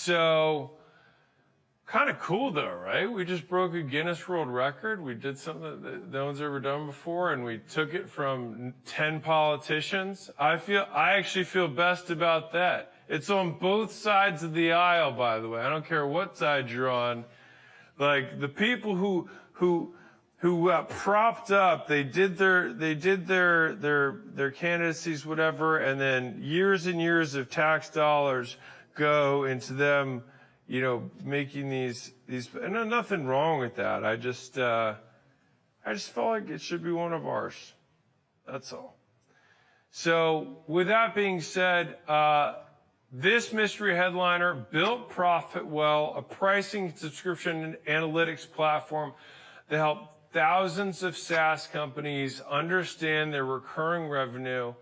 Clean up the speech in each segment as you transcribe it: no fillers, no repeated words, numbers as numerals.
So, kind of cool though, right? We just broke a Guinness World Record. We did something that no one's ever done before, and we took it from 10 politicians. I actually feel best about that. It's on both sides of the aisle, by the way. I don't care what side you're on. Like, the people who propped up, they did their candidacies, whatever, and then years and years of tax dollars go into them, you know, making these, and there's nothing wrong with that. I just felt like it should be one of ours. That's all. So with that being said, this mystery headliner built ProfitWell, a pricing, subscription, and analytics platform that helped thousands of SaaS companies understand their recurring revenue.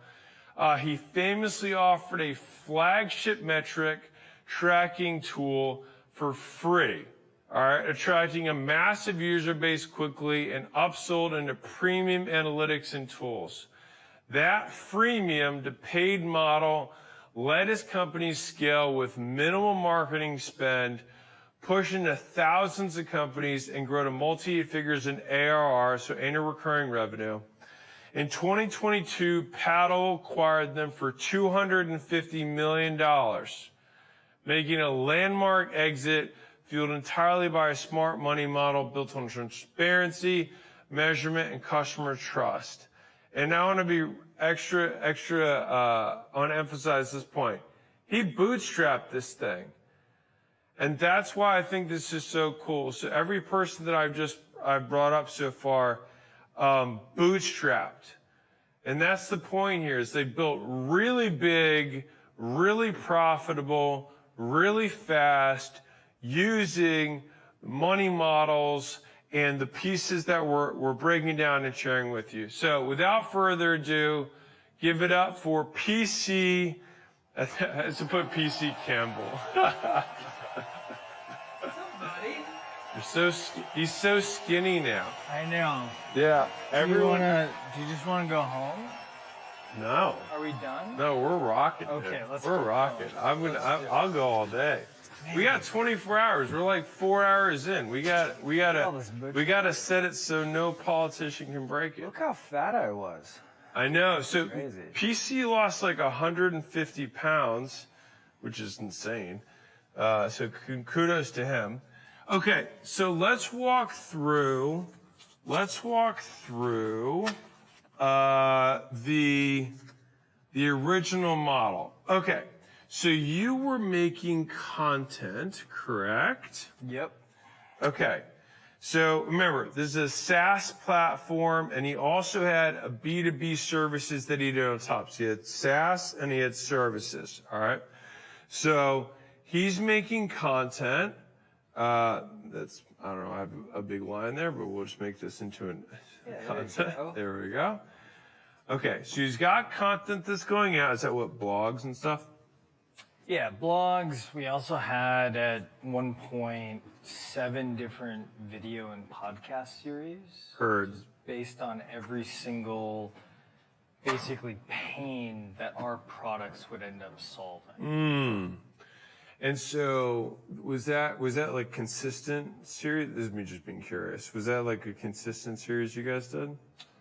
He famously offered a flagship metric tracking tool for free, all right, attracting a massive user base quickly and upsold into premium analytics and tools. That freemium to paid model let his company scale with minimal marketing spend, push into thousands of companies, and grow to multi-figures in ARR, so annual recurring revenue. In 2022, Paddle acquired them for $250 million, making a landmark exit fueled entirely by a smart money model built on transparency, measurement, and customer trust. And I want to be I want to emphasize this point. He bootstrapped this thing. And that's why I think this is so cool. So every person that I've brought up so far, bootstrapped. And that's the point here, is they built really big, really profitable, really fast, using money models and the pieces that we're breaking down and sharing with you. So without further ado, give it up for PC, I have to put PC Campbell. What's up, buddy? He's so skinny now. I know. Yeah. Do you just want to go home? No. Are we done? No, we're rocking. Okay, let's go. We're rocking. I'll go all day. Man. We got 24 hours. We're like 4 hours in. We gotta set it so no politician can break it. Look how fat I was. I know. So crazy. PC lost like 150 pounds, which is insane. So kudos to him. Okay, so let's walk through the original model. Okay. So you were making content, correct? Yep. Okay. So remember, this is a SaaS platform, and he also had a B2B services that he did on top. So he had SaaS and he had services, all right? So he's making content. I don't know, I have a big line there, but we'll just make this into content. There we go. Okay, so he's got content that's going out. Is that what, blogs and stuff? Yeah, blogs. We also had at one point 7 different video and podcast series. Heard. Based on every single, basically, pain that our products would end up solving. And so was that like consistent series? This is me just being curious. Was that like a consistent series you guys did?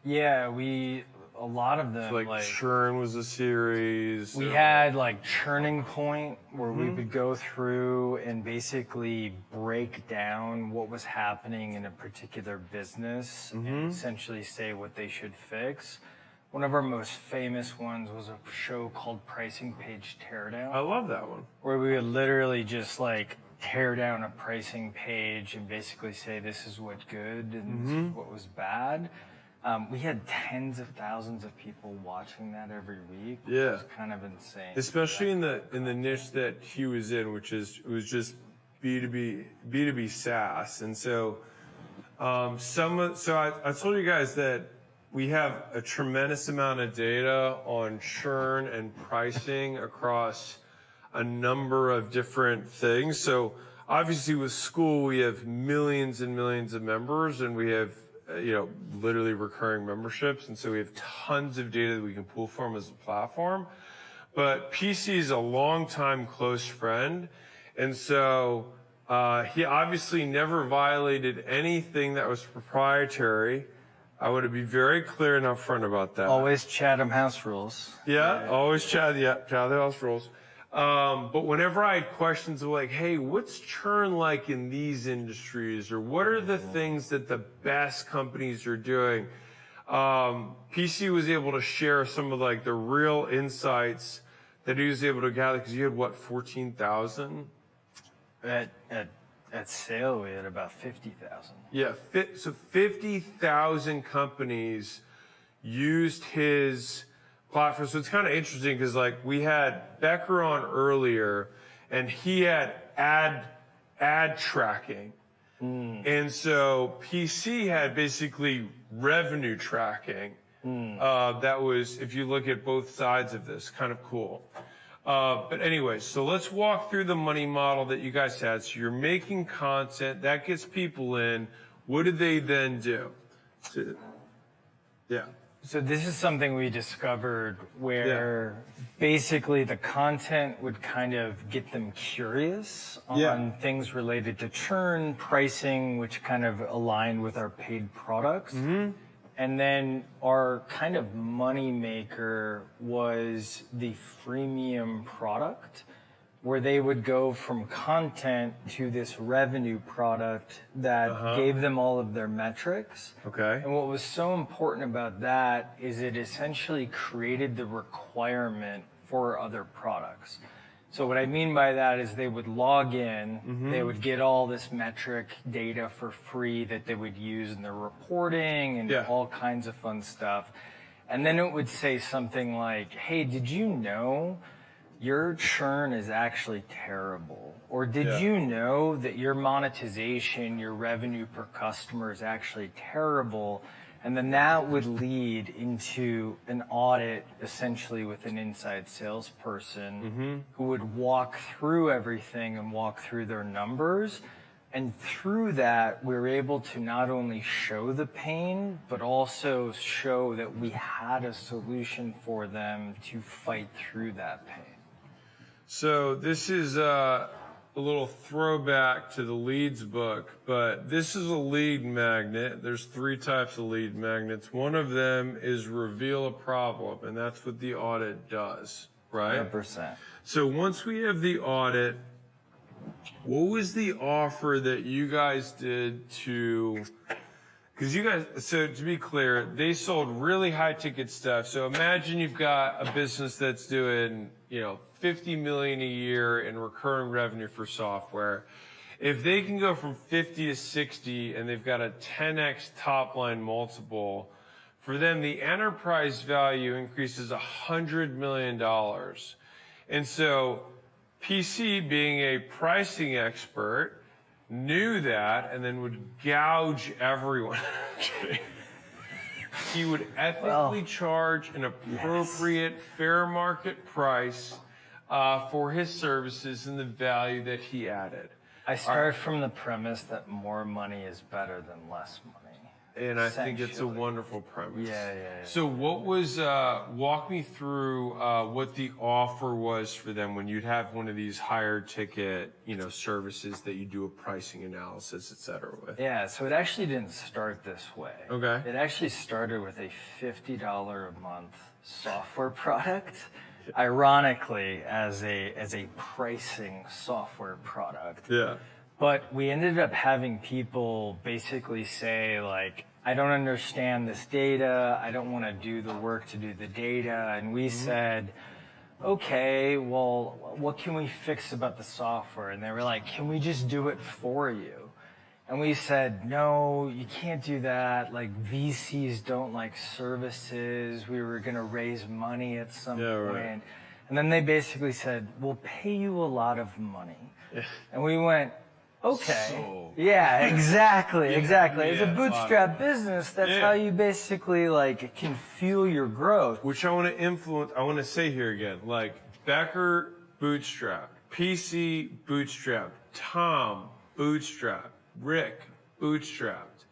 Yeah, a lot of them. So like Churn was a series. We had like Churning Point, where we would go through and basically break down what was happening in a particular business and essentially say what they should fix. One of our most famous ones was a show called Pricing Page Teardown. I love that one. Where we would literally just like tear down a pricing page and basically say this is what's good and this is what was bad. We had tens of thousands of people watching that every week. Which was kind of insane. Especially in the niche that he was in, which was just B2B SaaS. And so I told you guys that we have a tremendous amount of data on churn and pricing across a number of different things. So obviously with school, we have millions and millions of members, and we have, literally recurring memberships. And so we have tons of data that we can pull from as a platform. But PC is a longtime close friend, And so he obviously never violated anything that was proprietary. I want to be very clear and upfront about that. Always Chatham House rules. Yeah, always Chatham House rules. But whenever I had questions of like, hey, what's churn like in these industries, or what are the things that the best companies are doing, PC was able to share some of like the real insights that he was able to gather, because you had what, 14,000? At sale, we had about 50,000. Yeah, so 50,000 companies used his platform. So it's kind of interesting because like we had Becker on earlier, and he had ad tracking. And so PC had basically revenue tracking. That was, if you look at both sides of this, kind of cool. But anyway, so let's walk through the money model that you guys had. So you're making content, that gets people in. What did they then do? Yeah. So this is something we discovered where basically the content would kind of get them curious on things related to churn, pricing, which kind of aligned with our paid products. And then our kind of money maker was the freemium product, where they would go from content to this revenue product that gave them all of their metrics. Okay. And what was so important about that is it essentially created the requirement for other products. So what I mean by that is they would log in, they would get all this metric data for free that they would use in their reporting and all kinds of fun stuff. And then it would say something like, hey, did you know your churn is actually terrible? Or did you know that your monetization, your revenue per customer is actually terrible? And then that would lead into an audit, essentially with an inside salesperson who would walk through everything and walk through their numbers. And through that, we were able to not only show the pain, but also show that we had a solution for them to fight through that pain. So this is a little throwback to the leads book, but this is a lead magnet. There's 3 types of lead magnets. One of them is reveal a problem, and that's what the audit does, right? 100%. So once we have the audit, what was the offer that you guys did to, because you guys, so to be clear, they sold really high ticket stuff. So imagine you've got a business that's doing, $50 million a year in recurring revenue for software. If they can go from 50 to 60 and they've got a 10x top line multiple, for them the enterprise value increases $100 million. And so PC, being a pricing expert, knew that and then would gouge everyone. He would ethically charge an appropriate fair market price for his services and the value that he added. I start from the premise that more money is better than less money. And I think it's a wonderful premise. Yeah. So what was, walk me through what the offer was for them when you'd have one of these higher ticket, services that you do a pricing analysis, et cetera, with. Yeah, so it actually didn't start this way. Okay. It actually started with a $50 a month software product. Ironically, as a pricing software product. Yeah. But we ended up having people basically say, like, I don't understand this data. I don't want to do the work to do the data. And we said, okay, well, what can we fix about the software? And they were like, can we just do it for you? And we said, no, you can't do that. Like, VCs don't like services. We were going to raise money at some point. Right. And then they basically said, we'll pay you a lot of money. And we went, okay. Yeah, exactly. It's a bootstrap business. That's how you basically can fuel your growth. Which I want to say here again, like Becker bootstrap, PC bootstrap, Tom bootstrap, Rick bootstrapped,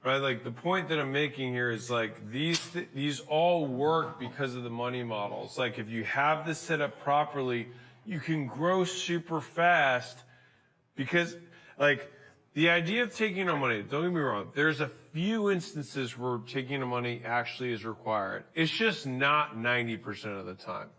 right? Like the point that I'm making here is like these all work because of the money models. Like if you have this set up properly, you can grow super fast because, like, the idea of taking our money, don't get me wrong, there's a few instances where taking the money actually is required. It's just not 90% of the time.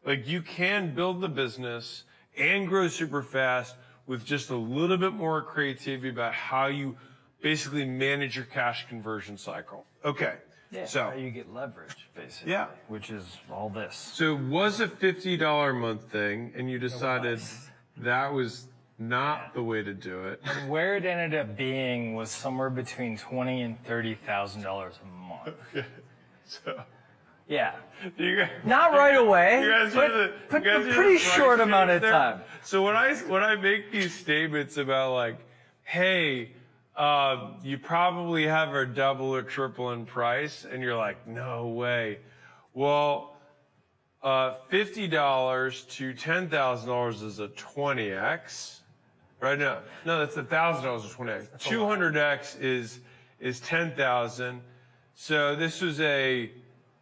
Like, you can build the business and grow super fast with just a little bit more creativity about how you basically manage your cash conversion cycle. Okay. Yeah, so how you get leverage, basically. Yeah. Which is all this. So it was a $50 a month thing, and you decided that was not the way to do it. And where it ended up being was somewhere between $20,000 and $30,000 a month. Okay. So Yeah. you guys, Not right away, you guys but, do the, but you guys a do the pretty price short amount change of there? time. So when I make these statements about, like, hey, you probably have a double or triple in price, and you're like, no way. Well, $50 to $10,000 is a 20x, right? No, that's $1,000 is 20x. 200x is 10,000. So this was a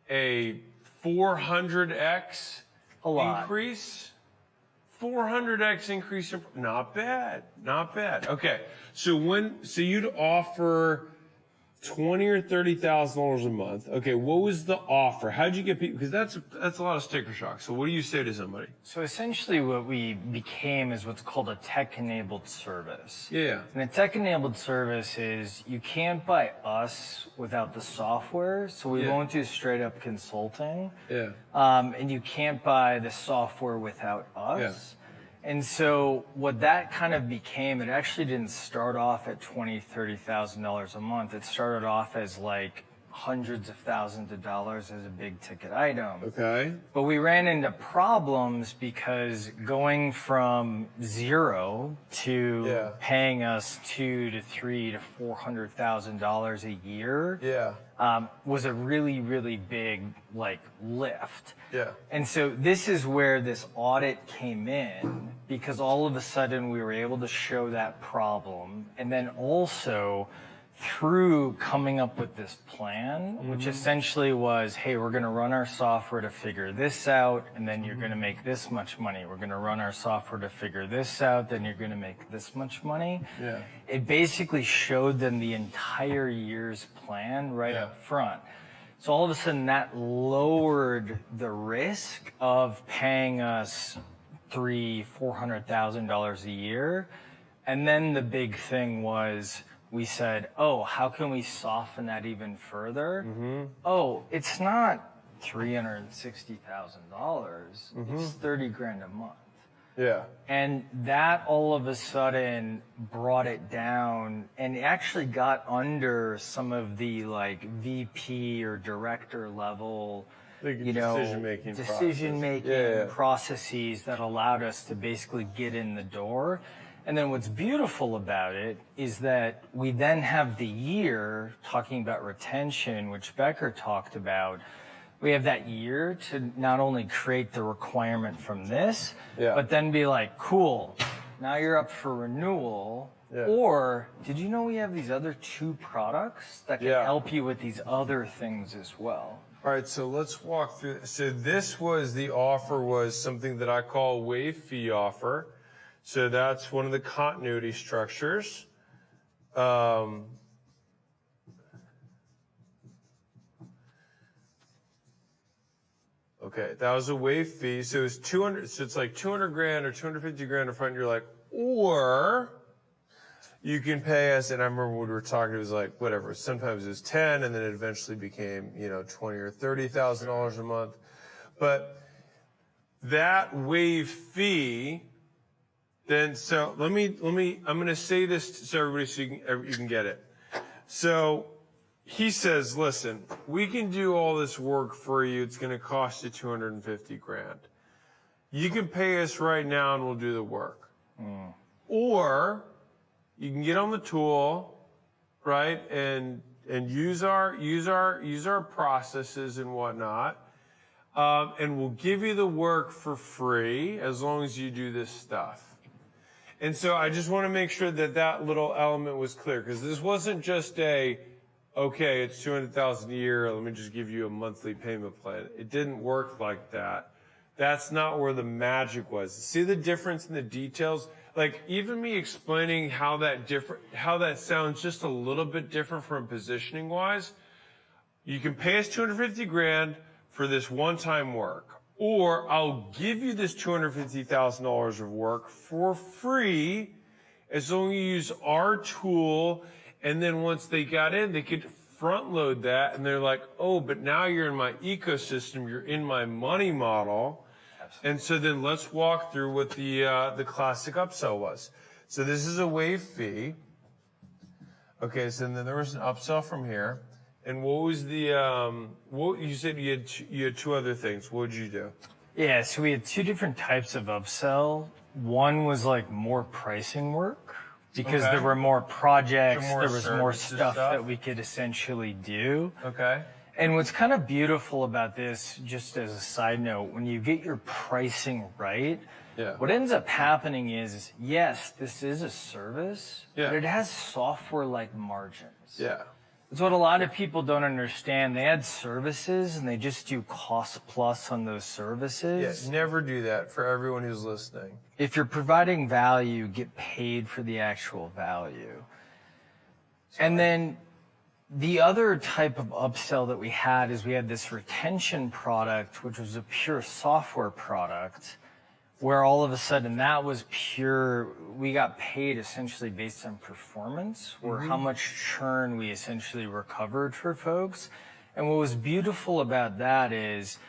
400x increase. 400x increase. Not bad. Not bad. Okay. So you'd offer $20,000 or $30,000 a month. Okay. What was the offer? How'd you get people? Because that's a lot of sticker shock. So what do you say to somebody? So essentially what we became is what's called a tech-enabled service. Yeah. And a tech-enabled service is you can't buy us without the software, so we won't do straight-up consulting. Yeah. And you can't buy the software without us. Yeah. And so what that kind of became, it actually didn't start off at $20,000, $30,000 a month. It started off as like hundreds of thousands of dollars as a big ticket item. Okay. But we ran into problems because going from zero to paying us $200,000 to $300,000 to $400,000 a year was a really, really big lift. Yeah. And so this is where this audit came in, because all of a sudden we were able to show that problem, and then also through coming up with this plan, which essentially was, hey, we're going to run our software to figure this out, and then you're going to make this much money. We're going to run our software to figure this out, then you're going to make this much money. Yeah. It basically showed them the entire year's plan right up front. So all of a sudden that lowered the risk of paying us $300,000, $400,000 a year. And then the big thing was, we said, oh, how can we soften that even further? Oh, it's not $360,000. It's $30,000 a month. Yeah. And that all of a sudden brought it down and actually got under some of the VP or director level, decision-making processes that allowed us to basically get in the door. And then what's beautiful about it is that we then have the year, talking about retention, which Becker talked about, we have that year to not only create the requirement from this, but then be like, cool, now you're up for renewal. Or, did you know we have these other 2 products that can help you with these other things as well? All right, so let's walk through. So this was, the offer was something that I call wave fee offer. So that's one of the continuity structures. Okay, that was a wave fee. So it's 200. So it's like 200 grand or 250 grand in front. You're like, or you can pay us. And I remember when we were talking, it was like whatever. Sometimes it was 10, and then it eventually became 20 or $30,000 a month. But that wave fee. Then, so let me, I'm going to say this so everybody so you can get it. So he says, listen, we can do all this work for you. It's going to cost you 250 grand. You can pay us right now and we'll do the work. Or you can get on the tool, right? And use our processes and whatnot. And we'll give you the work for free as long as you do this stuff. And so I just want to make sure that that little element was clear, because this wasn't just okay, it's $200,000 a year, let me just give you a monthly payment plan. It didn't work like that. That's not where the magic was. See the difference in the details? Like even me explaining how that sounds just a little bit different from positioning wise. You can pay us 250 grand for this one-time work, or I'll give you this $250,000 of work for free as long as you use our tool. And then once they got in, they could front load that, and they're like, oh, but now you're in my ecosystem, you're in my money model. Absolutely. And so then let's walk through what the classic upsell was. So this is a wave fee. Okay, so then there was an upsell from here. And what was the, what you said you had two other things. What did you do? Yeah, so we had two different types of upsell. One was like more pricing work, because there were more projects, there was more stuff that we could essentially do. Okay. And what's kind of beautiful about this, just as a side note, when you get your pricing right, what ends up happening is, yes, this is a service, but it has software-like margins. Yeah. It's what a lot of people don't understand. They add services and they just do cost plus on those services. Yeah, never do that for everyone who's listening. If you're providing value, get paid for the actual value. And then the other type of upsell that we had is we had this retention product, which was a pure software product, where all of a sudden that was pure, we got paid essentially based on performance, or how much churn we essentially recovered for folks. And what was beautiful about that is,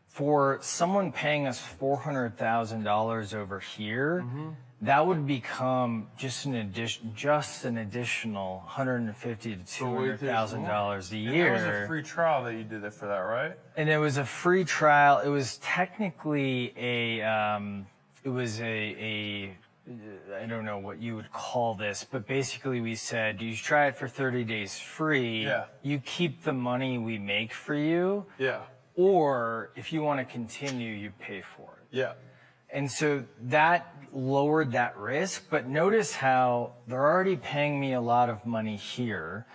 for someone paying us $400,000 over here, that would become just an additional $150,000 to $200,000 a year. And that was a free trial that you did it for that, right? And it was a free trial. It was technically I don't know what you would call this, but basically we said, you try it for 30 days free. Yeah. You keep the money we make for you. Yeah. Or if you want to continue, you pay for it. Yeah. And so that lowered that risk, but notice how they're already paying me a lot of money here.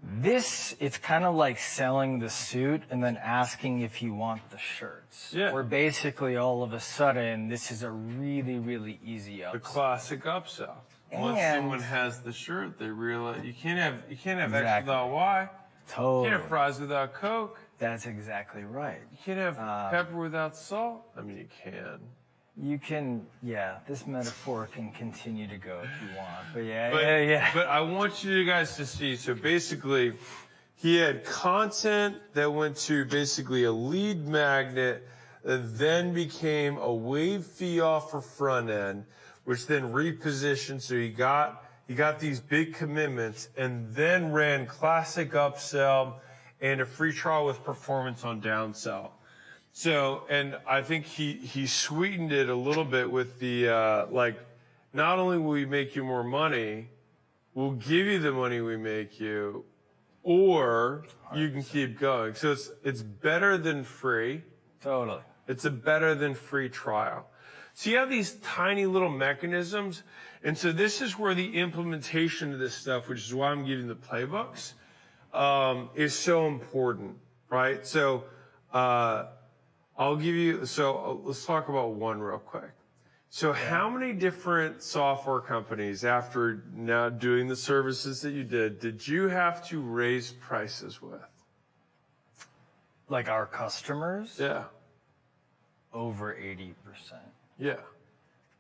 This, it's kind of like selling the suit and then asking if you want the shirts. Yeah. Where basically all of a sudden, this is a really, really easy upsell. The classic upsell. Once someone has the shirt, they realize you can't have X without Y. Totally. You can't have fries without Coke. That's exactly right. You can't have pepper without salt. I mean, you can. You can, this metaphor can continue to go if you want, but But I want you guys to see, so basically, he had content that went to basically a lead magnet that then became a wave fee offer front end, which then repositioned, so he got these big commitments, and then ran classic upsell and a free trial with performance on downsell. So, and I think he sweetened it a little bit with the, not only will we make you more money, we'll give you the money we make you, or you can keep going. So it's better than free. Totally. It's a better than free trial. So you have these tiny little mechanisms. And so this is where the implementation of this stuff, which is why I'm giving the playbooks, is so important, right? So, let's talk about one real quick. So how many different software companies, after now doing the services that you did you have to raise prices with? Like our customers? Yeah. Over 80%. Yeah.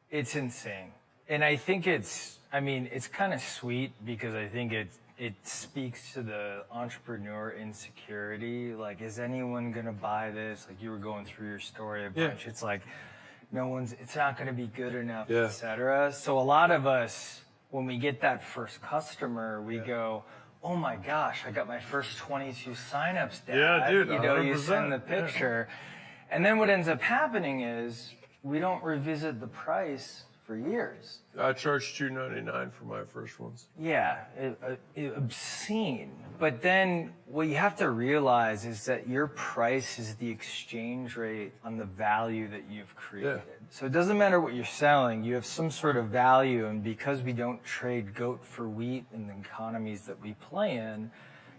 It's insane. And I think it's kind of sweet, because I think it speaks to the entrepreneur insecurity. Like, is anyone going to buy this? Like, you were going through your story a bunch. Yeah. It's like, it's not going to be good enough, et cetera. So a lot of us, when we get that first customer, we go, oh my gosh, I got my first 22 signups, Dad. Yeah, dude, you send the picture. Yeah. And then what ends up happening is we don't revisit the price for years. I charged $2.99 for my first ones. Yeah, obscene. But then what you have to realize is that your price is the exchange rate on the value that you've created. Yeah. So it doesn't matter what you're selling, you have some sort of value, and because we don't trade goat for wheat in the economies that we play in,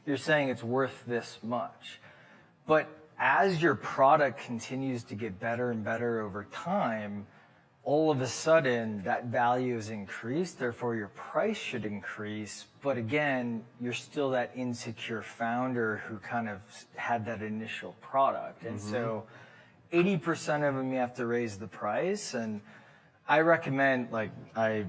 you're saying it's worth this much. But as your product continues to get better and better over time, all of a sudden that value is increased, therefore your price should increase. But again, you're still that insecure founder who kind of had that initial product. And so 80% of them, you have to raise the price. And I recommend, like, I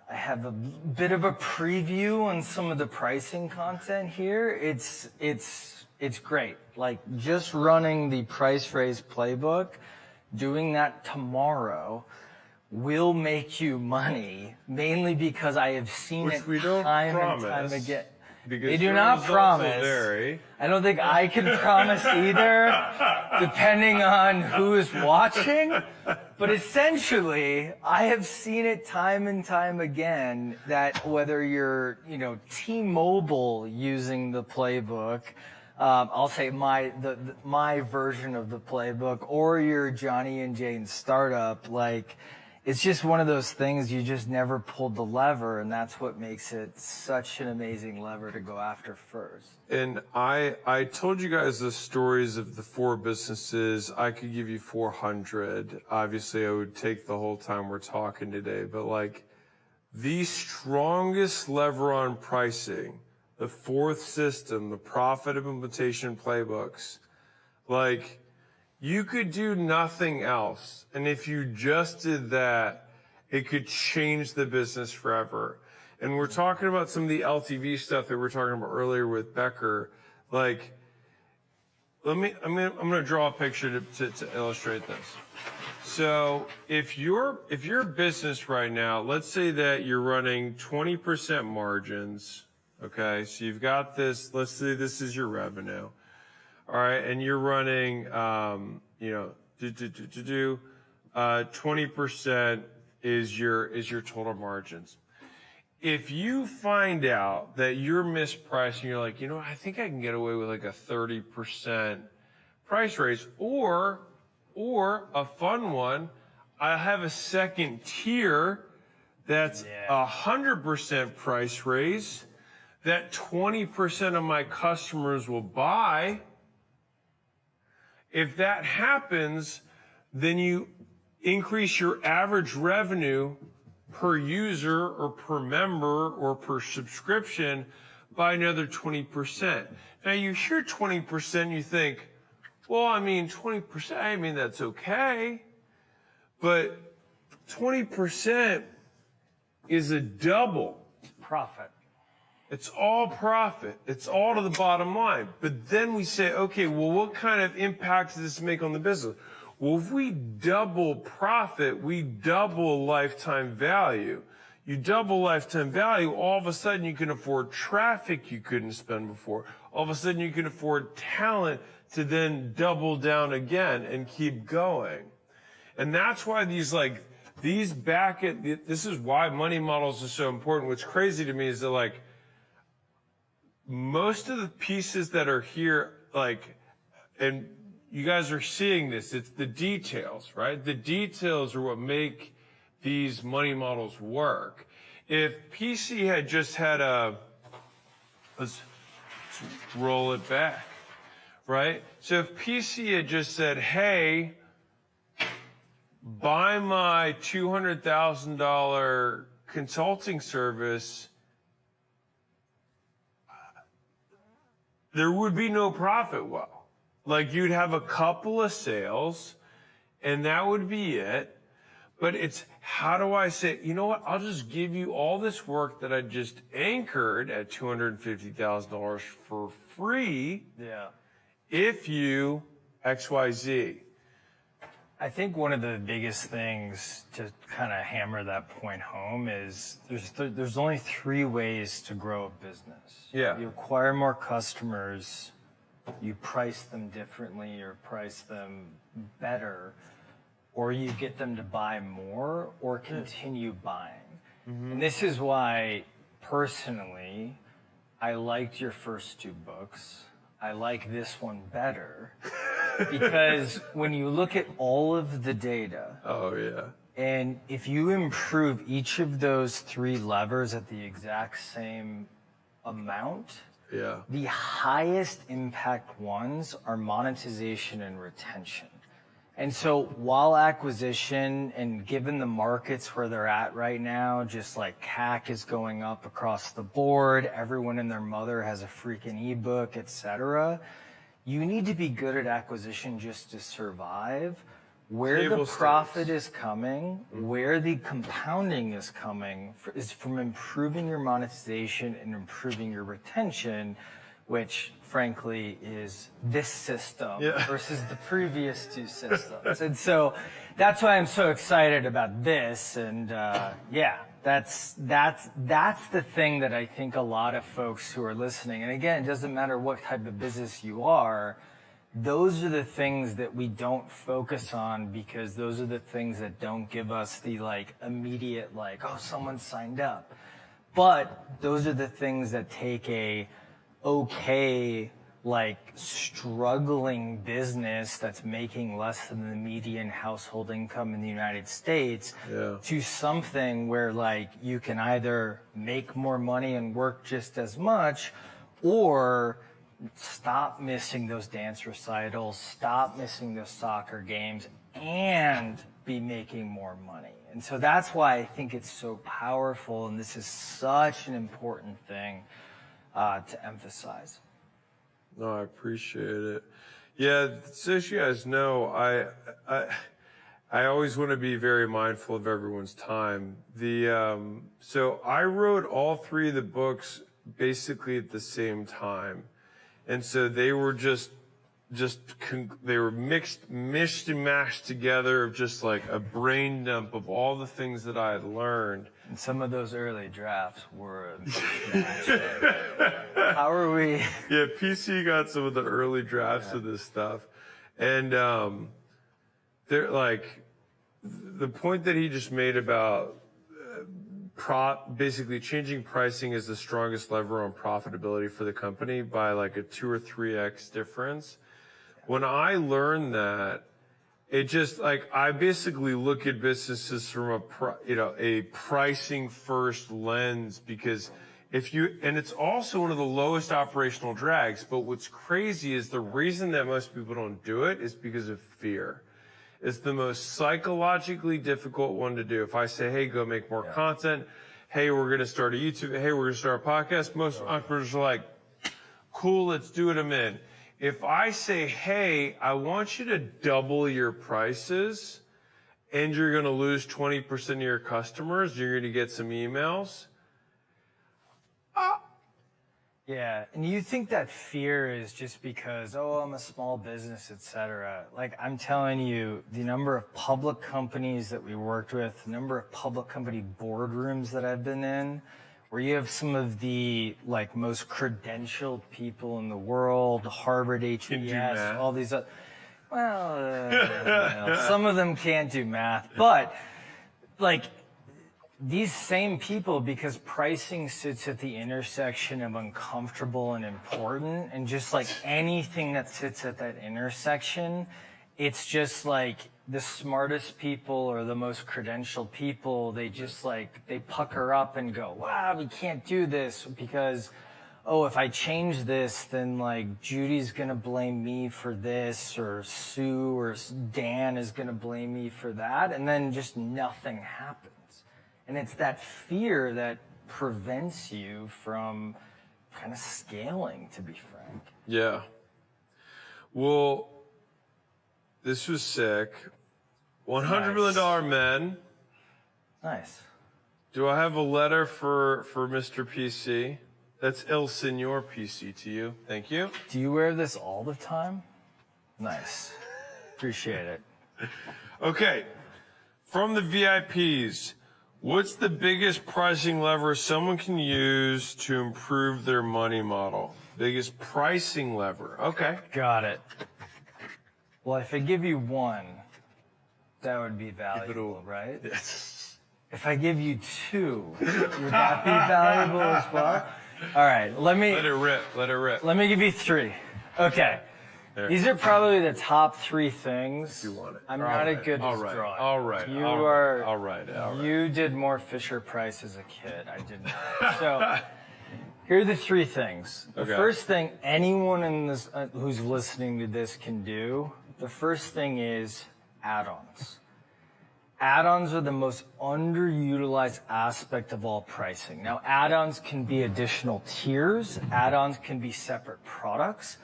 have a bit of a preview on some of the pricing content here. It's great. Like, just running the price raise playbook, doing that tomorrow will make you money, mainly because I have seen it time and time again. They do not promise. I don't think I can promise either, depending on who is watching. But essentially, I have seen it time and time again that whether you're, T-Mobile using the playbook, I'll say my version of the playbook, or your Johnny and Jane startup, like, it's just one of those things you just never pulled the lever, and that's what makes it such an amazing lever to go after first. And I told you guys the stories of the 4 businesses. I could give you 400. Obviously, I would take the whole time we're talking today, but like, the strongest lever on pricing, the 4th system, the profit implementation playbooks, like, you could do nothing else. And if you just did that, it could change the business forever. And we're talking about some of the LTV stuff that we were talking about earlier with Becker. Like, I'm going to draw a picture to illustrate this. So if your business right now, let's say that you're running 20% margins. Okay, so you've got this, let's say this is your revenue. All right, and you're running, 20% is your total margins. If you find out that you're mispriced and you're like, I think I can get away with like a 30% price raise, or a fun one, I have a second tier that's 100% price raise that 20% of my customers will buy. If that happens, then you increase your average revenue per user or per member or per subscription by another 20%. Now you hear 20%, you think, well, 20%, that's okay. But 20% is a double. Profit. It's all profit. It's all to the bottom line. But then we say, okay, well, what kind of impact does this make on the business? Well, if we double profit, we double lifetime value. You double lifetime value, all of a sudden you can afford traffic you couldn't spend before. All of a sudden you can afford talent to then double down again and keep going. And that's why this is why money models are so important. What's crazy to me is that, most of the pieces that are here, and you guys are seeing this, it's the details, right? The details are what make these money models work. If PC had just had let's roll it back, right? So if PC had just said, hey, buy my $200,000 consulting service, there would be no profit well. You'd have a couple of sales, and that would be it. But it's, how do I say, you know what, I'll just give you all this work that I just anchored at $250,000 for free. Yeah. If you XYZ. I think one of the biggest things to kind of hammer that point home is there's only 3 ways to grow a business. Yeah. You acquire more customers, you price them differently or price them better, or you get them to buy more or continue buying. Mm-hmm. And this is why, personally, I liked your first 2 books. I like this one better. Because when you look at all of the data, and if you improve each of those 3 levers at the exact same amount, Yeah. The highest impact ones are monetization and retention. And so while acquisition, and given the markets where they're at right now, just like CAC is going up across the board, everyone and their mother has a freaking ebook, et cetera. You need to be good at acquisition just to survive. Where the profit is coming, where the compounding is coming, is from improving your monetization and improving your retention, which frankly is this system versus the previous two systems. And so that's why I'm so excited about this. And that's the thing that I think a lot of folks who are listening, and again, it doesn't matter what type of business you are, those are the things that we don't focus on, because those are the things that don't give us the like immediate like, oh, someone signed up. But those are the things that take a okay, like struggling business that's making less than the median household income in the United States to something where like you can either make more money and work just as much, or stop missing those dance recitals, stop missing those soccer games, and be making more money. And so that's why I think it's so powerful, and this is such an important thing to emphasize. No, I appreciate it. Yeah, so as you guys know, I always want to be very mindful of everyone's time. So I wrote all three of the books basically at the same time. And so they were they were mished and mashed together of just like a brain dump of all the things that I had learned. And some of those early drafts were how are we? Yeah, PC got some of the early drafts of this stuff. And they're like, the point that he just made about basically changing pricing is the strongest lever on profitability for the company by like a 2 or 3x difference. When I learned that, it just like, I basically look at businesses from a pricing first lens, because and it's also one of the lowest operational drags, but what's crazy is the reason that most people don't do it is because of fear. It's the most psychologically difficult one to do. If I say, hey, go make more content. Hey, we're going to start a YouTube. Hey, we're going to start a podcast. Most entrepreneurs are like, cool, let's do it. I'm in. If I say, hey, I want you to double your prices and you're going to lose 20% of your customers, you're going to get some emails. Yeah, and you think that fear is just because, oh, I'm a small business, et cetera. Like, I'm telling you, the number of public companies that we worked with, the number of public company boardrooms that I've been in, where you have some of the, like, most credentialed people in the world, Harvard, HBS, all these other, some of them can't do math, but, like, these same people, because pricing sits at the intersection of uncomfortable and important, and just like anything that sits at that intersection, it's just like the smartest people or the most credentialed people, they just like, they pucker up and go, wow, we can't do this because, oh, if I change this, then like Judy's gonna blame me for this, or Sue or Dan is gonna blame me for that, and then just nothing happens. And it's that fear that prevents you from kind of scaling, to be frank. Yeah. Well, this was sick. $100 million men. Nice. Do I have a letter for Mr. PC? That's El Senor PC to you. Thank you. Do you wear this all the time? Nice. Appreciate it. Okay. From the VIPs, what's the biggest pricing lever someone can use to improve their money model? Biggest pricing lever. Okay. Got it. Well, if I give you one, that would be valuable, right? Yes. If I give you two, would that be valuable as well? All right, let it rip. Let it rip. Let me give you three. Okay. There. These are probably the top three things. You want it. I'm not as good as drawing. All right. You did more Fisher Price as a kid. I did not. So Here are the three things. The Okay. first thing anyone in this who's listening to this can do, the first thing is add-ons. Add-ons are the most underutilized aspect of all pricing. Now, add-ons can be additional tiers. Add-ons can be separate products.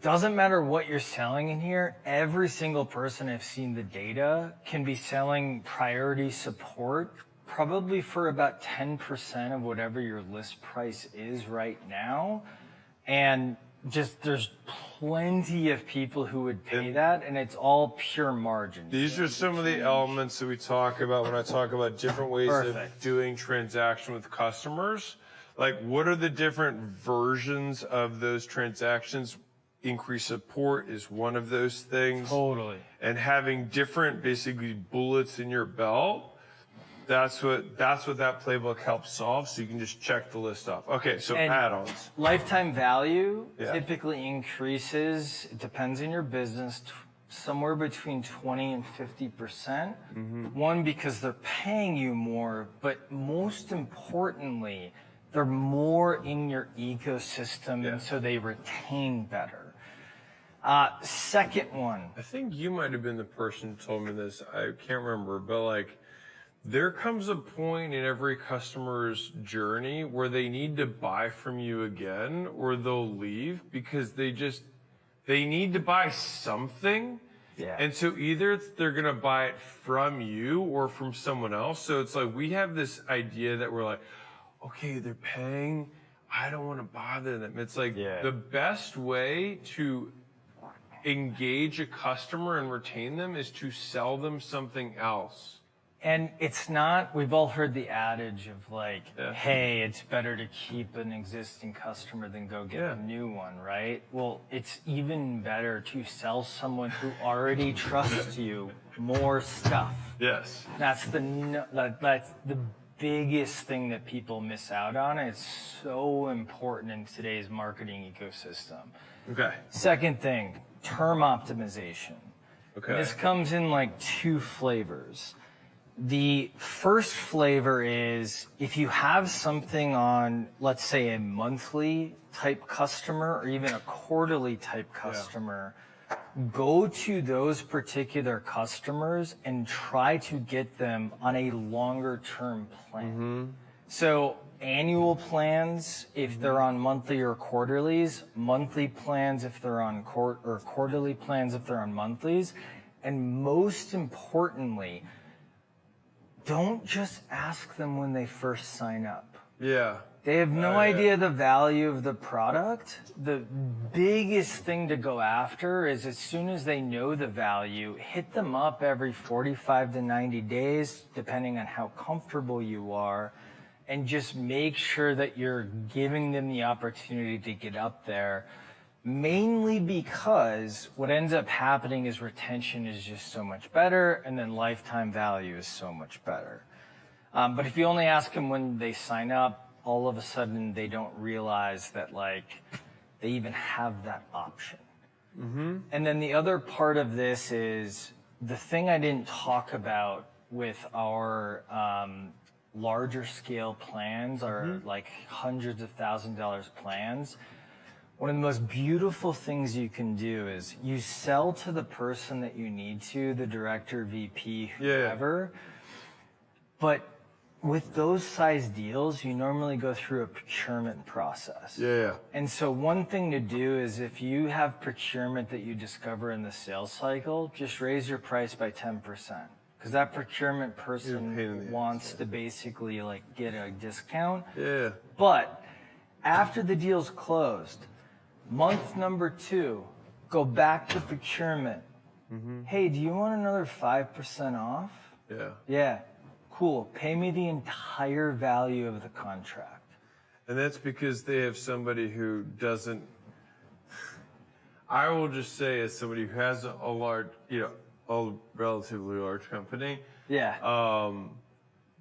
Doesn't matter what you're selling in here. Every single person, I've seen the data, can be selling priority support probably for about 10% of whatever your list price is right now. And just there's plenty of people who would pay that, and it's all pure margin. These are some of the elements that we talk about when I talk about different ways of doing transaction with customers. Like, what are the different versions of those transactions? Increased support is one of those things. Totally. And having different, basically, bullets in your belt. That's what that playbook helps solve, so you can just check the list off. Okay, so add-ons. Lifetime value typically increases, it depends on your business, somewhere between 20 and 50%. One, because they're paying you more, but most importantly, they're more in your ecosystem, and so they retain better. Second one. I think you might have been the person who told me this. I can't remember, but like, there comes a point in every customer's journey where they need to buy from you again, or they'll leave because they need to buy something. Yeah. And so either they're going to buy it from you or from someone else. So it's like, we have this idea that we're like, okay, they're paying, I don't want to bother them. It's like the best way to engage a customer and retain them is to sell them something else. And it's not, we've all heard the adage of like, hey, it's better to keep an existing customer than go get a new one, right? Well, it's even better to sell someone who already trusts you more stuff. Yes. That's the biggest thing that people miss out on. It's so important in today's marketing ecosystem. Okay. Second thing, term optimization. Okay. This comes in like two flavors. The first flavor is if you have something on, let's say, a monthly type customer or even a quarterly type customer, go to those particular customers and try to get them on a longer term plan. So annual plans if they're on monthly or quarterlies, monthly plans if they're on quarterly plans if they're on monthlies, and most importantly, don't just ask them when they first sign up. Yeah. They have no idea the value of the product. The biggest thing to go after is as soon as they know the value, hit them up every 45 to 90 days, depending on how comfortable you are, and just make sure that you're giving them the opportunity to get up there. Mainly because what ends up happening is retention is just so much better, and then lifetime value is so much better. But if you only ask them when they sign up, all of a sudden they don't realize that like they even have that option. And then the other part of this is the thing I didn't talk about with our larger scale plans, our like hundreds of $1,000s plans. One of the most beautiful things you can do is you sell to the person that you need to, the director, VP, whoever. But with those size deals, you normally go through a procurement process. And so one thing to do is if you have procurement that you discover in the sales cycle, just raise your price by 10%. Because that procurement person wants to basically like get a discount. But after the deal's closed, month number 2, go back to procurement. Hey, do you want another 5% off? Yeah. Cool. Pay me the entire value of the contract. And that's because they have somebody who doesn't, I will just say as somebody who has a large, a relatively large company. You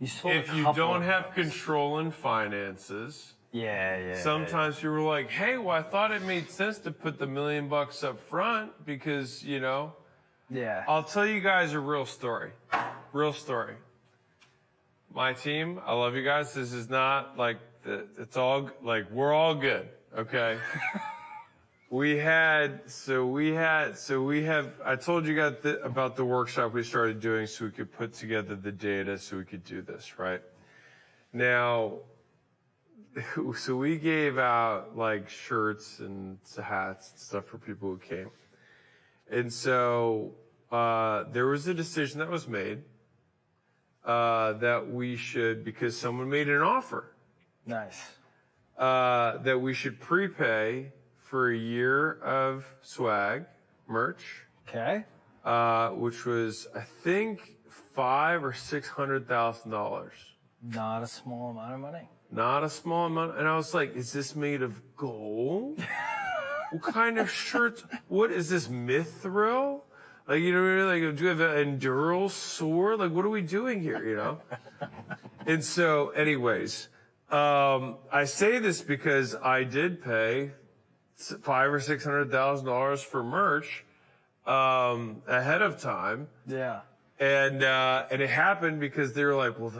sold if you don't have control in finances, sometimes people are like, hey, well, I thought it made sense to put the $1 million up front because, I'll tell you guys a real story. my team, I love you guys. This is not like, it's all, like, we're all good, okay? I told you guys about the workshop we started doing so we could put together the data so we could do this, right? Now, so we gave out like shirts and hats and stuff for people who came. And so, there was a decision that was made, that we should, because someone made an offer. Nice. That we should prepay for a year of swag merch. Okay. Which was, I think, $500,000 or $600,000. Not a small amount of money. Not a small amount. And I was like, is this made of gold? What kind of shirts? What is this, Mithril? Like, you know, like, do you have an Enduro sword? Like, what are we doing here, you know? And so, anyways, I say this because I did pay $500,000 or $600,000 for merch ahead of time. Yeah. And it happened because they were like, well,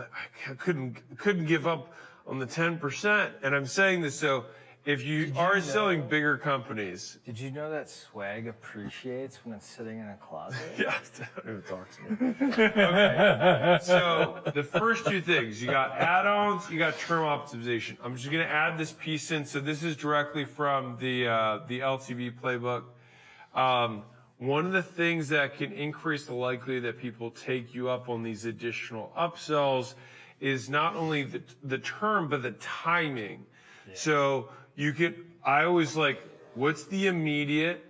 I couldn't give up on the 10%. And I'm saying this so if you are selling bigger companies. Did you know that swag appreciates when it's sitting in a closet? Yeah, don't even talk to me. Okay. So the first two things, you got add-ons, you got term optimization. I'm just going to add this piece in. So this is directly from the LTV playbook. One of the things that can increase the likelihood that people take you up on these additional upsells is not only the term, but the timing. Yeah. So I always like, what's the immediate?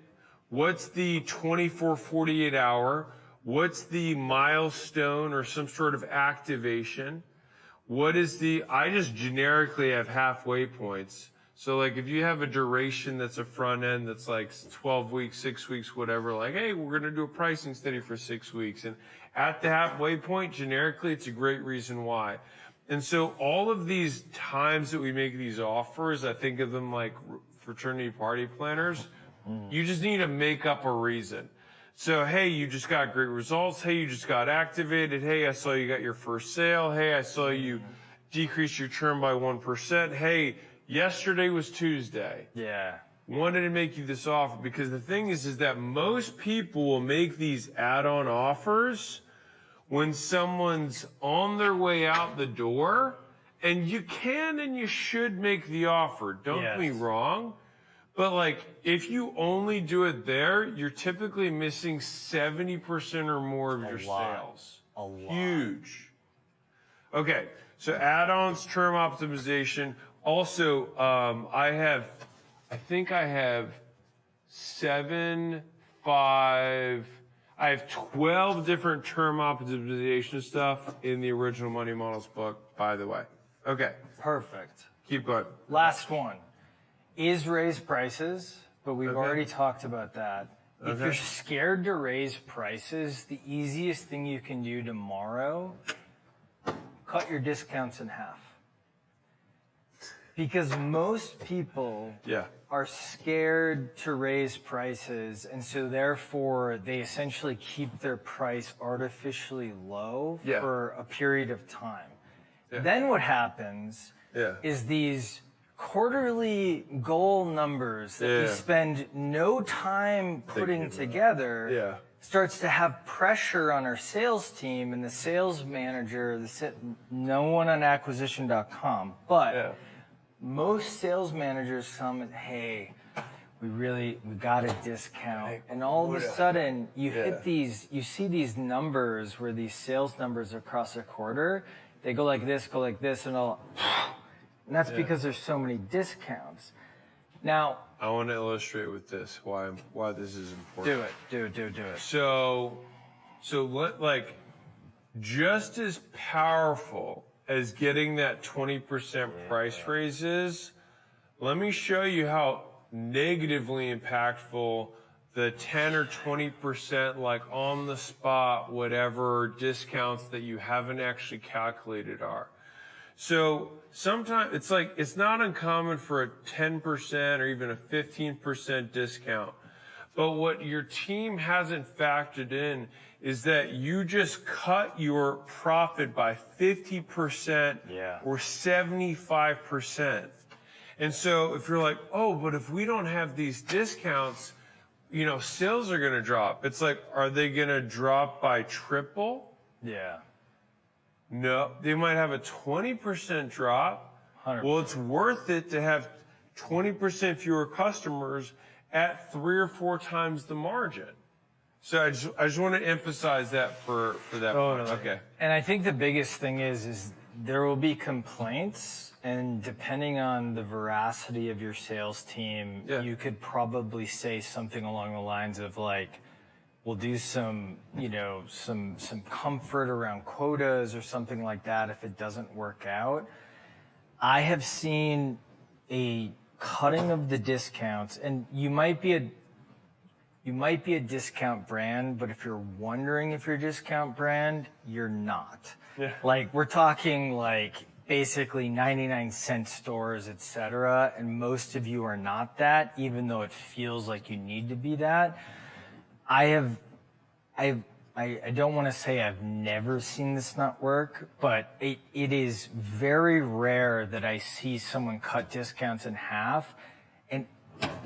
What's the 24, 48 hour? What's the milestone or some sort of activation? I just generically have halfway points. So like if you have a duration that's a front end that's like 12 weeks, 6 weeks, whatever, like, hey, we're going to do a pricing study for 6 weeks. And at the halfway point, generically, it's a great reason why. And so all of these times that we make these offers, I think of them like fraternity party planners. You just need to make up a reason. So, hey, you just got great results. Hey, you just got activated. Hey, I saw you got your first sale. Hey, I saw you decrease your churn by 1%. Hey, yesterday was Tuesday. Yeah. Wanted to make you this offer because the thing is that most people will make these add-on offers when someone's on their way out the door, and you can and you should make the offer. Don't get me wrong. But like, if you only do it there, you're typically missing 70% or more of your sales. A lot. Huge. Okay. So add-ons, term optimization. Also, I think I have 12 different term optimization stuff in the original Money Models book, by the way. Okay. Perfect. Keep going. Last one is raise prices, but we've already talked about that. If you're scared to raise prices, the easiest thing you can do tomorrow, cut your discounts in half. Because most people are scared to raise prices, and so therefore they essentially keep their price artificially low for a period of time. Then what happens is these quarterly goal numbers that we spend no time putting together starts to have pressure on our sales team and the sales manager, no one on acquisition.com, but most sales managers come and, hey, we got a discount. And all of a sudden you see these numbers where these sales numbers across a quarter, they go like this, and and that's because there's so many discounts. Now, I want to illustrate with this why this is important. Do it. So just as powerful as getting that 20% price raises, let me show you how negatively impactful the 10 or 20% like on the spot, whatever discounts that you haven't actually calculated are. So sometimes it's not uncommon for a 10% or even a 15% discount. But what your team hasn't factored in is that you just cut your profit by 50% or 75%. And so if you're like, oh, but if we don't have these discounts, you know, sales are going to drop. It's like, are they going to drop by triple? Yeah. No, they might have a 20% drop. 100%. Well, it's worth it to have 20% fewer customers at 3 or 4 times the margin. So I just want to emphasize that for that point. Okay. And I think the biggest thing is there will be complaints, and depending on the veracity of your sales team, you could probably say something along the lines of like, we'll do some, you know, some comfort around quotas or something like that if it doesn't work out. I have seen a cutting of the discounts, and you might be a discount brand, but if you're wondering if you're a discount brand, you're not. Yeah. Like, we're talking like basically 99-cent stores, et cetera, and most of you are not that, even though it feels like you need to be that. I don't want to say I've never seen this not work, but it is very rare that I see someone cut discounts in half and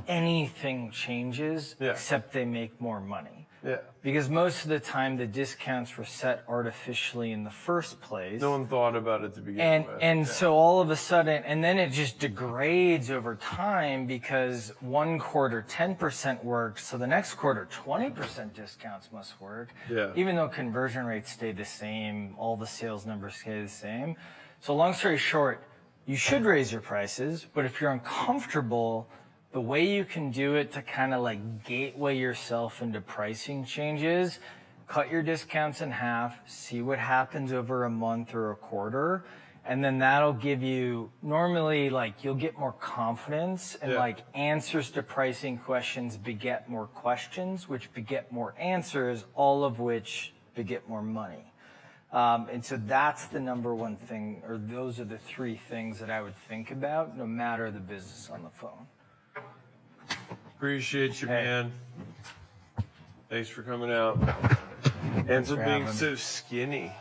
anything changes except they make more money. Yeah. Because most of the time the discounts were set artificially in the first place. No one thought about it to begin with. And so all of a sudden, and then it just degrades over time because one quarter 10% works, so the next quarter 20% discounts must work. Yeah. Even though conversion rates stay the same, all the sales numbers stay the same. So long story short, you should raise your prices, but if you're uncomfortable, the way you can do it to kind of like gateway yourself into pricing changes, cut your discounts in half, see what happens over a month or a quarter, and then that'll give you, normally like you'll get more confidence, and like answers to pricing questions beget more questions, which beget more answers, all of which beget more money. And so that's the number one thing, or those are the 3 things that I would think about, no matter the business on the phone. Appreciate you, man. Thanks for coming out. And for being so skinny.